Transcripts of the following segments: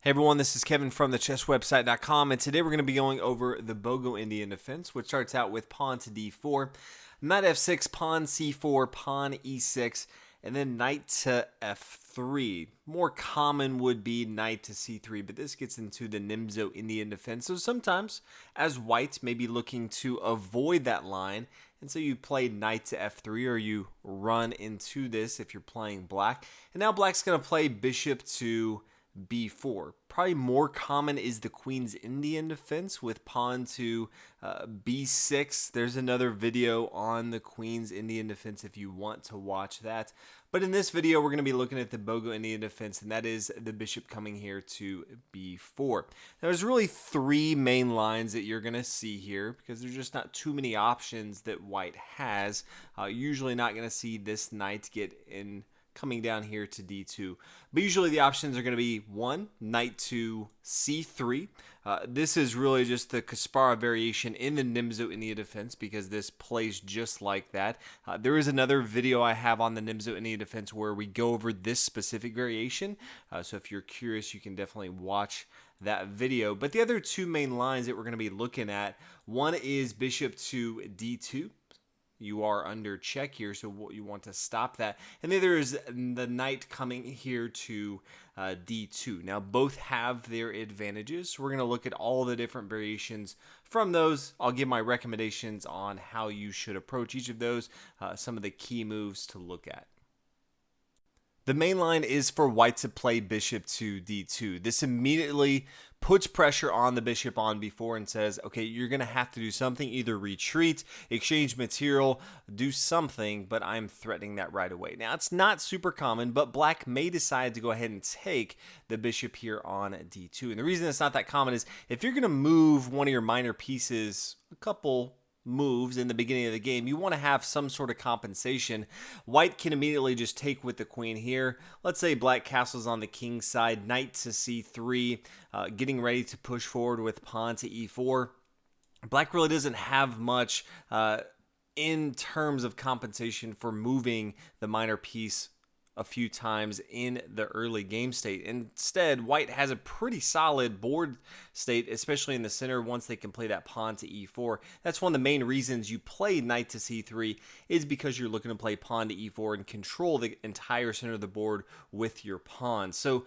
Hey everyone, this is Kevin from thechesswebsite.com, and today we're going to be going over the Bogo Indian Defense, which starts out with pawn to d4, knight f6, pawn c4, pawn e6, and then knight to f3. More common would be knight to c3, but this gets into the Nimzo Indian Defense. So sometimes, as white may be looking to avoid that line, and so you play knight to f3, or you run into this if you're playing black. And now black's going to play bishop to b4. Probably more common is the Queen's Indian Defense with pawn to b6. There's another video on the Queen's Indian Defense if you want to watch that. But in this video, we're going to be looking at the Bogo Indian Defense, and that is the bishop coming here to b4. Now, there's really three main lines that you're going to see here because there's just not too many options that white has. Usually not going to see this knight get in coming down here to d2. But usually the options are going to be 1, knight to c3. This is really just the Kasparov variation in the Nimzo Indian Defense because this plays just like that. There is another video I have on the Nimzo Indian Defense where we go over this specific variation. So if you're curious, you can definitely watch that video. But the other two main lines that we're going to be looking at, one is bishop to d2. You are under check here, so you want to stop that. And the other is the knight coming here to d2. Now, both have their advantages. So we're going to look at all the different variations from those. I'll give my recommendations on how you should approach each of those, some of the key moves to look at. The main line is for white to play bishop to d2. This immediately puts pressure on the bishop on b4 and says, okay, you're going to have to do something, either retreat, exchange material, do something, but I'm threatening that right away. Now, it's not super common, but black may decide to go ahead and take the bishop here on d2. And the reason it's not that common is if you're going to move one of your minor pieces a couple moves in the beginning of the game, you want to have some sort of compensation. White can immediately just take with the queen here. Let's say black castles on the king side, knight to c3, getting ready to push forward with pawn to e4. Black really doesn't have much in terms of compensation for moving the minor piece a few times in the early game state. Instead, white has a pretty solid board state, especially in the center once they can play that pawn to e4. That's one of the main reasons you play knight to c3 is because you're looking to play pawn to e4 and control the entire center of the board with your pawn. So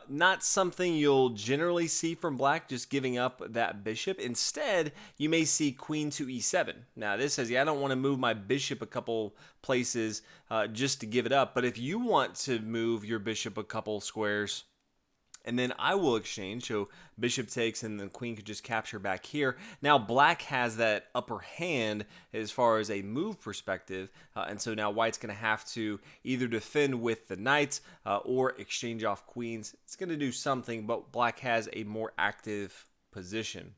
not something you'll generally see from black, just giving up that bishop. Instead, you may see queen to e7. Now this says, yeah, I don't want to move my bishop a couple places just to give it up. But if you want to move your bishop a couple squares, and then I will exchange, so bishop takes and the queen could just capture back here. Now black has that upper hand as far as a move perspective, and so now white's going to have to either defend with the knights or exchange off queens. It's going to do something, but black has a more active position.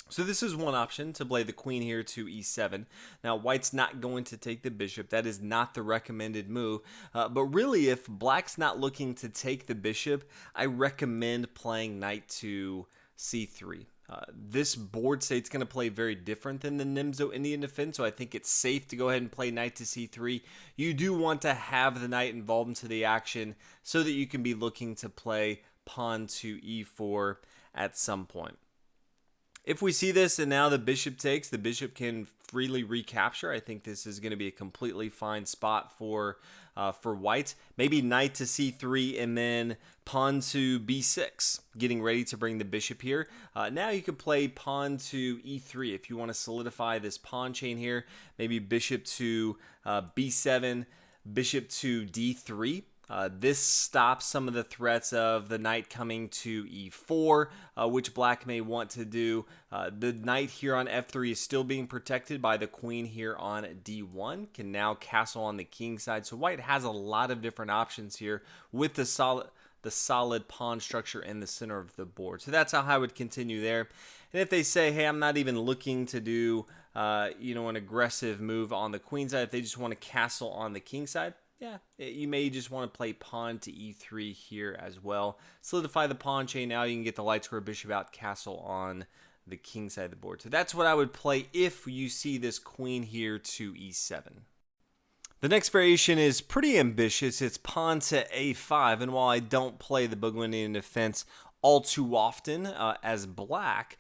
So this is one option, to play the queen here to e7. Now white's not going to take the bishop. That is not the recommended move. But really, if black's not looking to take the bishop, I recommend playing knight to c3. This board state's going to play very different than the Nimzo Indian Defense, so I think it's safe to go ahead and play knight to c3. You do want to have the knight involved into the action so that you can be looking to play pawn to e4 at some point. If we see this and now the bishop takes, the bishop can freely recapture. I think this is going to be a completely fine spot for white. Maybe knight to c3 and then pawn to b6, getting ready to bring the bishop here. Now you could play pawn to e3 if you want to solidify this pawn chain here. Maybe bishop to b7, bishop to d3. This stops some of the threats of the knight coming to e4, which black may want to do. The knight here on f3 is still being protected by the queen here on d1, can now castle on the king side. So white has a lot of different options here with the solid pawn structure in the center of the board. So that's how I would continue there. And if they say, hey, I'm not even looking to do an aggressive move on the queen side, if they just want to castle on the king side, yeah, you may just want to play pawn to e3 here as well. Solidify the pawn chain. Now you can get the light square bishop out, castle on the king side of the board. So that's what I would play if you see this queen here to e7. The next variation is pretty ambitious. It's pawn to a5, and while I don't play the Bogo Indian Defense all too often as black,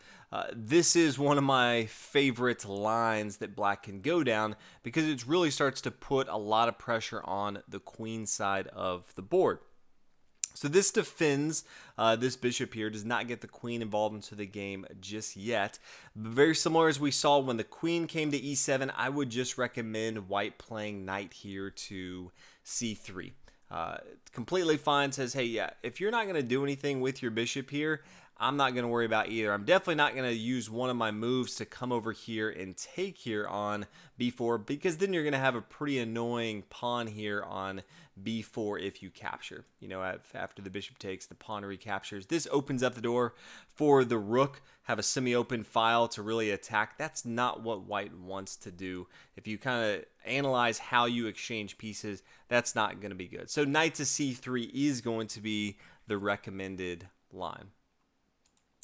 this is one of my favorite lines that black can go down because it really starts to put a lot of pressure on the queen side of the board. So this defends this bishop here, does not get the queen involved into the game just yet. Very similar as we saw when the queen came to e7, I would just recommend white playing knight here to c3. Completely fine, says, hey, yeah, if you're not going to do anything with your bishop here, I'm not going to worry about either. I'm definitely not going to use one of my moves to come over here and take here on b4, because then you're going to have a pretty annoying pawn here on b4 if you capture. You know, after the bishop takes, the pawn recaptures. This opens up the door for the rook, have a semi-open file to really attack. That's not what white wants to do. If you kind of analyze how you exchange pieces, that's not going to be good. So knight to c3 is going to be the recommended line.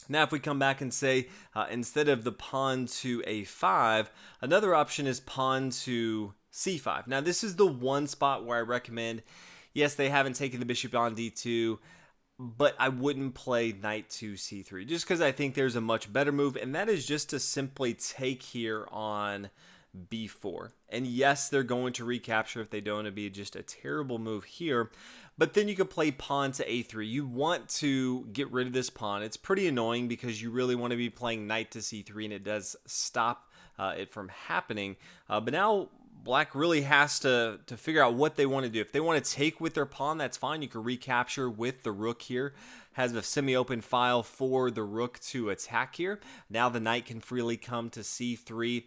Now, if we come back and say, instead of the pawn to a5, another option is pawn to c5. Now, this is the one spot where I recommend, yes, they haven't taken the bishop on d2, but I wouldn't play knight to c3, just because I think there's a much better move, and that is just to simply take here on b4. And yes, they're going to recapture if they don't. It'd be just a terrible move here. But then you could play pawn to a3. You want to get rid of this pawn. It's pretty annoying because you really want to be playing knight to c3, and it does stop it from happening. But now black really has to figure out what they want to do. If they want to take with their pawn, that's fine. You can recapture with the rook here. Has a semi-open file for the rook to attack here. Now the knight can freely come to c3.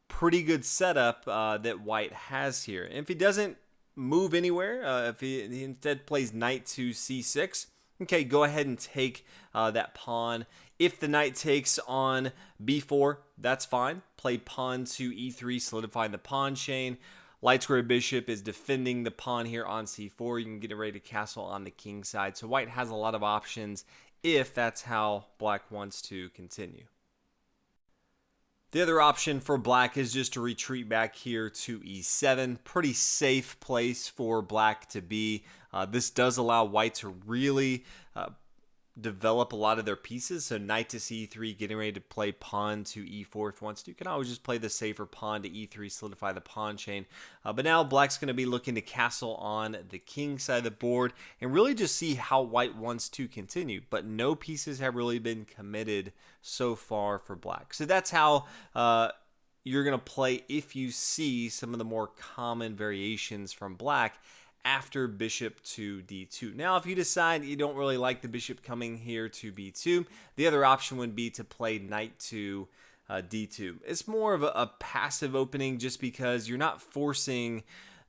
Pretty good setup that white has here. And if he doesn't move anywhere, if he instead plays knight to c6, okay, go ahead and take that pawn. If the knight takes on b4, that's fine. Play pawn to e3, solidifying the pawn chain. Light square bishop is defending the pawn here on c4. You can get it ready to castle on the king side. So white has a lot of options if that's how black wants to continue. The other option for black is just to retreat back here to e7. Pretty safe place for black to be. This does allow white to really develop a lot of their pieces. So knight to c3, getting ready to play pawn to e4 if wants to. You can always just play the safer pawn to e3, solidify the pawn chain. But now black's going to be looking to castle on the king side of the board and really just see how white wants to continue. But no pieces have really been committed so far for black. So that's how you're going to play if you see some of the more common variations from black after bishop to d2. Now, if you decide you don't really like the bishop coming here to b2, the other option would be to play knight to d2. It's more of a passive opening just because you're not forcing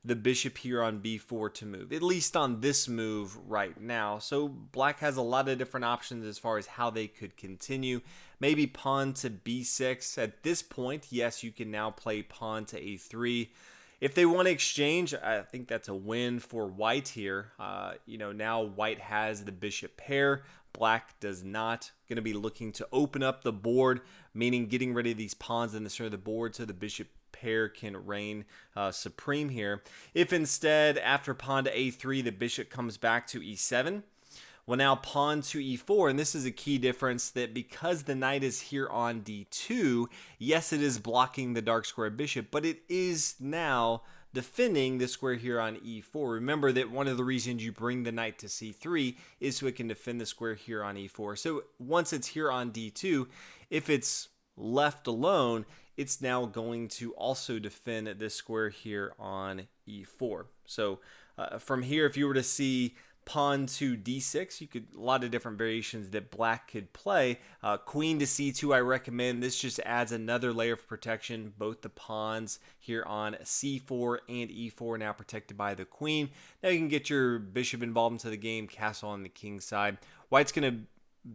the bishop here on b4 to move, at least on this move right now. So black has a lot of different options as far as how they could continue. Maybe pawn to b6. At this point, yes, you can now play pawn to a3. If they want to exchange, I think that's a win for white here. You know, now white has the bishop pair. Black does not. Going to be looking to open up the board, meaning getting rid of these pawns in the center of the board so the bishop pair can reign supreme here. If instead, after pawn to a3, the bishop comes back to e7, well, now pawn to e4, and this is a key difference that because the knight is here on d2, yes, it is blocking the dark square bishop, but it is now defending the square here on e4. Remember that one of the reasons you bring the knight to c3 is so it can defend the square here on e4. So once it's here on d2, if it's left alone, it's now going to also defend this square here on e4. So from here, if you were to see pawn to d6, you could, a lot of different variations that black could play. Queen to c2, I recommend. This just adds another layer of protection. Both the pawns here on c4 and e4 now protected by the queen. Now you can get your bishop involved into the game, castle on the king side. White's going to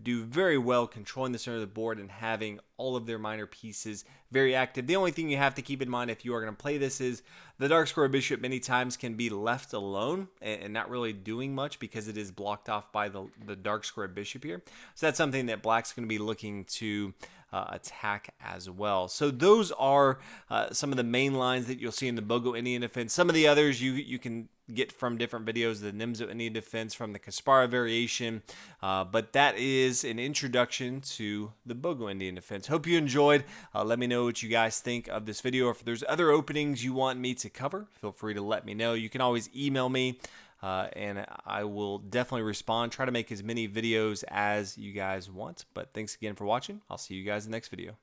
do very well controlling the center of the board and having all of their minor pieces very active. The only thing you have to keep in mind if you are going to play this is the dark square bishop many times can be left alone and not really doing much because it is blocked off by the dark square bishop here. So that's something that black's going to be looking to attack as well. So those are some of the main lines that you'll see in the Bogo Indian Defense. Some of the others you can get from different videos, the Nimzo Indian Defense from the Kaspara variation, but that is an introduction to the Bogo Indian Defense. Hope you enjoyed. Let me know what you guys think of this video. If there's other openings you want me to cover, feel free to let me know. You can always email me, and I will definitely respond. Try to make as many videos as you guys want. But thanks again for watching. I'll see you guys in the next video.